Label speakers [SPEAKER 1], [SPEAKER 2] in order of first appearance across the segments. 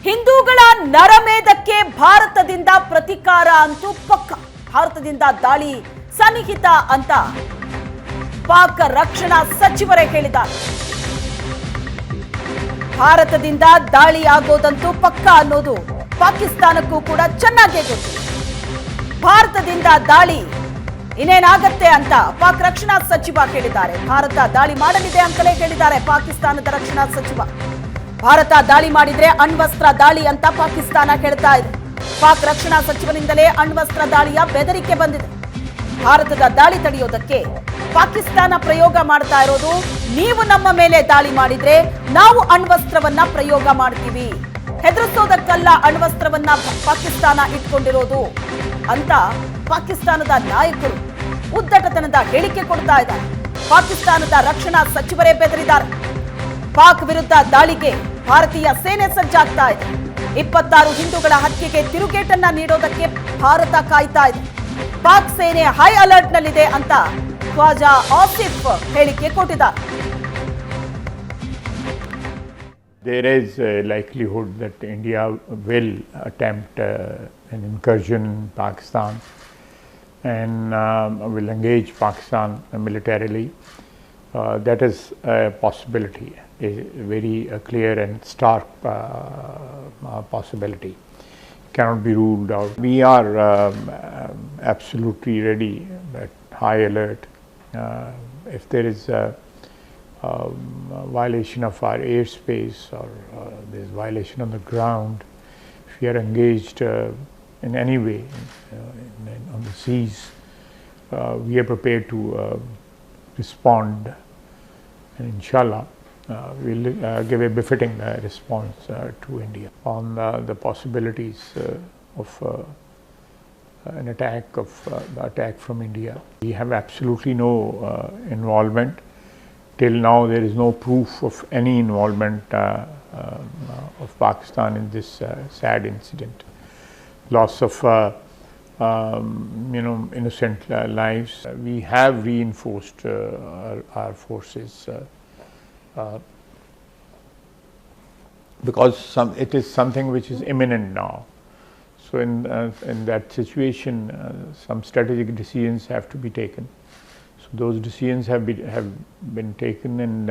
[SPEAKER 1] ಹಿಂದೂಗಳ ನರಮೇಧಕ್ಕೆ ಭಾರತದಿಂದ ಪ್ರತಿಕಾರ ಅಂತೂ ಪಕ್ಕ. ಭಾರತದಿಂದ ದಾಳಿ ಸನ್ನಿಹಿತ ಅಂತ ಪಾಕ್ ರಕ್ಷಣಾ ಸಚಿವರೇ ಹೇಳಿದ್ದಾರೆ. ಭಾರತದಿಂದ ದಾಳಿ ಆಗೋದಂತೂ ಪಕ್ಕ ಅನ್ನೋದು ಪಾಕಿಸ್ತಾನಕ್ಕೂ ಕೂಡ ಚೆನ್ನಾಗೇ ಗೊತ್ತು. ಭಾರತದಿಂದ ದಾಳಿ ಇನ್ನೇನಾಗತ್ತೆ ಅಂತ ಪಾಕ್ ರಕ್ಷಣಾ ಸಚಿವ ಹೇಳಿದ್ದಾರೆ. ಭಾರತ ದಾಳಿ ಮಾಡಲಿದೆ ಅಂತಲೇ ಹೇಳಿದ್ದಾರೆ ಪಾಕಿಸ್ತಾನದ ರಕ್ಷಣಾ ಸಚಿವ. ಭಾರತ ದಾಳಿ ಮಾಡಿದ್ರೆ ಅಣ್ವಸ್ತ್ರ ದಾಳಿ ಅಂತ ಪಾಕಿಸ್ತಾನ ಹೇಳ್ತಾ ಇದೆ. ಪಾಕ್ ರಕ್ಷಣಾ ಸಚಿವನಿಂದಲೇ ಅಣ್ವಸ್ತ್ರ ದಾಳಿಯ ಬೆದರಿಕೆ ಬಂದಿದೆ. ಭಾರತದ ದಾಳಿ ತಡೆಯೋದಕ್ಕೆ ಪಾಕಿಸ್ತಾನ ಪ್ರಯೋಗ ಮಾಡ್ತಾ ಇರೋದು, ನೀವು ನಮ್ಮ ಮೇಲೆ ದಾಳಿ ಮಾಡಿದ್ರೆ ನಾವು ಅಣ್ವಸ್ತ್ರವನ್ನ ಪ್ರಯೋಗ ಮಾಡ್ತೀವಿ, ಹೆದರಿಸೋದಕ್ಕಲ್ಲ ಅಣ್ವಸ್ತ್ರವನ್ನ ಪಾಕಿಸ್ತಾನ ಇಟ್ಕೊಂಡಿರೋದು ಅಂತ ಪಾಕಿಸ್ತಾನದ ನಾಯಕರು ಉದ್ದಟತನದ ಹೇಳಿಕೆ ಕೊಡ್ತಾ ಇದ್ದಾರೆ. ಪಾಕಿಸ್ತಾನದ ರಕ್ಷಣಾ ಸಚಿವರೇ ಬೆದರಿದ್ದಾರೆ. ಪಾಕ್ ವಿರುದ್ಧ ದಾಳಿಗೆ ಭಾರತೀಯ ಸೇನೆ ಸಜ್ಜಾಗ್ತಾ ಇದೆ. 26 ಹಿಂದೂಗಳ ಹತ್ಯೆಗೆ ತಿರುಗೇಟನ್ನ ನೀಡೋದಕ್ಕೆ ಭಾರತ ಕಾಯ್ತಾ ಇದೆ. ಪಾಕ್ ಸೇನೆ ಹೈ ಅಲರ್ಟ್ ನಲ್ಲಿದೆ ಅಂತ ಖ್ವಾಜಾ ಆಸಿಫ್ ಹೇಳಿಕೆ ಕೊಟ್ಟಿದ್ದಾರೆ.
[SPEAKER 2] There is a likelihood that India will attempt an incursion in Pakistan and will engage Pakistan militarily. That is a possibility, a very clear and stark possibility. Cannot be ruled out. We are absolutely ready at high alert. If there is a violation of our airspace or there is violation on the ground, if we are engaged in any way on the seas, we are prepared to respond, and inshallah we'll give a befitting response to India on the possibilities of an attack from India. We have absolutely no involvement. Till now there is no proof of any involvement of Pakistan in this sad incident. Loss of innocent lives. We have reinforced our forces because it is something which is imminent now. So in that situation, some strategic decisions have to be taken. So those decisions have been taken, and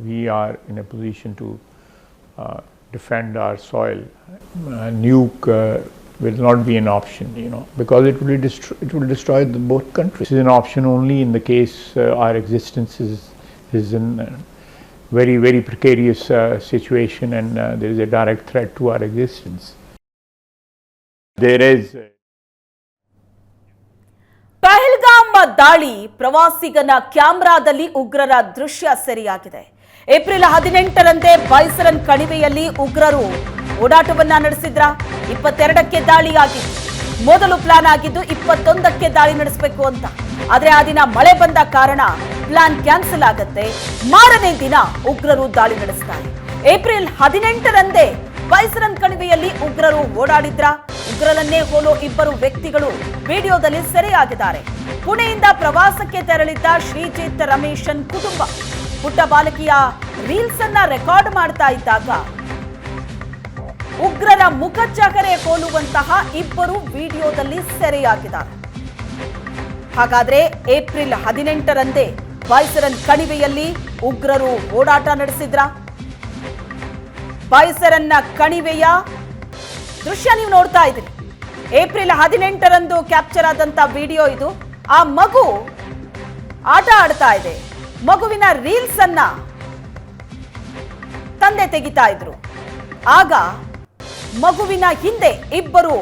[SPEAKER 2] we are in a position to defend our soil. Nuke will not be an option, because it will destroy both countries. It is an option only in the case our existence is in a very, very precarious situation, and there is a direct threat to our existence. There is
[SPEAKER 1] Pahalgam ದಾಳಿ ಪ್ರವಾಸಿಗನ ಕ್ಯಾಮೆರಾದಲ್ಲಿ ಉಗ್ರರ ದೃಶ್ಯ ಸೆರೆಯಾಗಿದೆ. April 18ರಂದೇ ಬೈಸರನ್ ಕಣಿವೆಯಲ್ಲಿ ಉಗ್ರರು ಓಡಾಟವನ್ನ ನಡೆಸಿದ್ರ. 22ಕ್ಕೆ ದಾಳಿ ಆಗಿತ್ತು. ಮೊದಲು plan ಆಗಿದ್ದು 21ಕ್ಕೆ ದಾಳಿ ನಡೆಸಬೇಕು ಅಂತ. ಆದ್ರೆ ಆ ದಿನ ಮಳೆ ಬಂದ ಕಾರಣ ಪ್ಲಾನ್ ಕ್ಯಾನ್ಸಲ್ ಆಗತ್ತೆ. ಮಾರನೇ ದಿನ ಉಗ್ರರು ದಾಳಿ ನಡೆಸ್ತಾರೆ. ಏಪ್ರಿಲ್ 18ರಂದೇ ಬೈಸರನ್ ಕಣಿವೆಯಲ್ಲಿ ಉಗ್ರರು ಓಡಾಡಿದ್ರ. ಉಗ್ರರನ್ನೇ ಹೋಲೋ 2 ವ್ಯಕ್ತಿಗಳು ವಿಡಿಯೋದಲ್ಲಿ ಸೆರೆಯಾಗಿದ್ದಾರೆ. ಪುಣೆಯಿಂದ ಪ್ರವಾಸಕ್ಕೆ ತೆರಳಿದ್ದ ಶ್ರೀಜಿತ್ ರಮೇಶನ್ ಕುಟುಂಬ ಪುಟ್ಟ ಬಾಲಕಿಯ ರೀಲ್ಸ್ ಅನ್ನ ರೆಕಾರ್ಡ್ ಮಾಡ್ತಾ ಇದ್ದಾಗ ಉಗ್ರರ ಮುಖಚಹರೆ ಹೋಲುವಂತಹ 2 ವಿಡಿಯೋದಲ್ಲಿ ಸೆರೆಯಾಗಿದ್ದಾರೆ. ಹಾಗಾದ್ರೆ ಏಪ್ರಿಲ್ 18ರಂದೇ ಬೈಸರನ್ ಕಣಿವೆಯಲ್ಲಿ ಉಗ್ರರು ಓಡಾಟ ನಡೆಸಿದ್ರ. ಬೈಸರನ್ನ ಕಣಿವೆಯ ದೃಶ್ಯ ನೀವು ನೋಡ್ತಾ ಇದ್ದೀರಿ. ಏಪ್ರಿಲ್ 18ರಂದು ಕ್ಯಾಪ್ಚರ್ ಆದಂತ ವಿಡಿಯೋ ಇದು. ಆ ಮಗು ಆಟ ಆಡ್ತಾ ಇದೆ. ಮಗುವಿನ ರೀಲ್ಸ್ ಅನ್ನ ತಂದೆ ತೆಗಿತಾ ಇದ್ರು. ಆಗ ಮಗುವಿನ ಹಿಂದೆ 2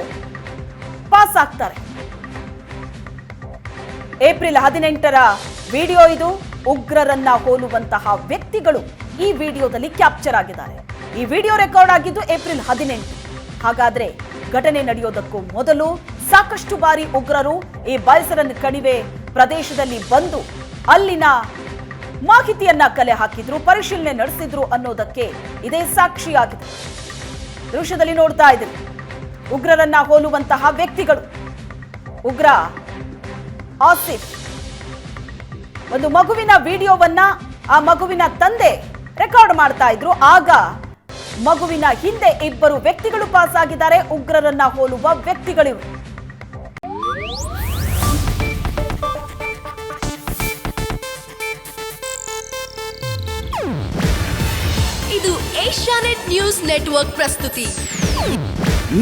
[SPEAKER 1] ಪಾಸ್ ಆಗ್ತಾರೆ. ಏಪ್ರಿಲ್ 18ರ ವಿಡಿಯೋ ಇದು. ಉಗ್ರರನ್ನ ಹೋಲುವಂತಹ ವ್ಯಕ್ತಿಗಳು ಈ ವಿಡಿಯೋದಲ್ಲಿ ಕ್ಯಾಪ್ಚರ್ ಆಗಿದ್ದಾರೆ. ಈ ವಿಡಿಯೋ ರೆಕಾರ್ಡ್ ಆಗಿದ್ದು ಏಪ್ರಿಲ್ 18. ಹಾಗಾದ್ರೆ ಘಟನೆ ನಡೆಯೋದಕ್ಕೂ ಮೊದಲು ಸಾಕಷ್ಟು ಬಾರಿ ಉಗ್ರರು ಈ ಬೈಸರನ್ ಕಣಿವೆ ಪ್ರದೇಶದಲ್ಲಿ ಬಂದು ಅಲ್ಲಿನ ಮಾಹಿತಿಯನ್ನ ಕಲೆ ಹಾಕಿದ್ರು, ಪರಿಶೀಲನೆ ನಡೆಸಿದ್ರು ಅನ್ನೋದಕ್ಕೆ ಇದೇ ಸಾಕ್ಷಿಯಾಗಿದೆ. ದೃಶ್ಯದಲ್ಲಿ ನೋಡ್ತಾ ಇದ್ದೀರಿ ಉಗ್ರರನ್ನ ಹೋಲುವಂತಹ ವ್ಯಕ್ತಿಗಳು. ಉಗ್ರ ಆಸಿಫ್ ಒಂದು ಮಗುವಿನ ವಿಡಿಯೋವನ್ನ ಆ ಮಗುವಿನ ತಂದೆ ರೆಕಾರ್ಡ್ ಮಾಡ್ತಾ ಇದ್ರು. ಆಗ ಮಗುವಿನ ಹಿಂದೆ ಇಬ್ಬರು ವ್ಯಕ್ತಿಗಳು ಪಾಸ್ ಆಗಿದ್ದಾರೆ. ಉಗ್ರರನ್ನ ಹೋಲುವ ವ್ಯಕ್ತಿಗಳಿವರು.
[SPEAKER 3] ಇದು ಏಷ್ಯಾನೆಟ್ ನ್ಯೂಸ್ ನೆಟ್ವರ್ಕ್ ಪ್ರಸ್ತುತಿ.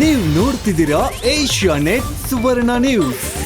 [SPEAKER 4] ನೀವು ನೋಡ್ತಿದ್ದೀರಾ ಏಷ್ಯಾನೆಟ್ ಸುವರ್ಣ ನ್ಯೂಸ್.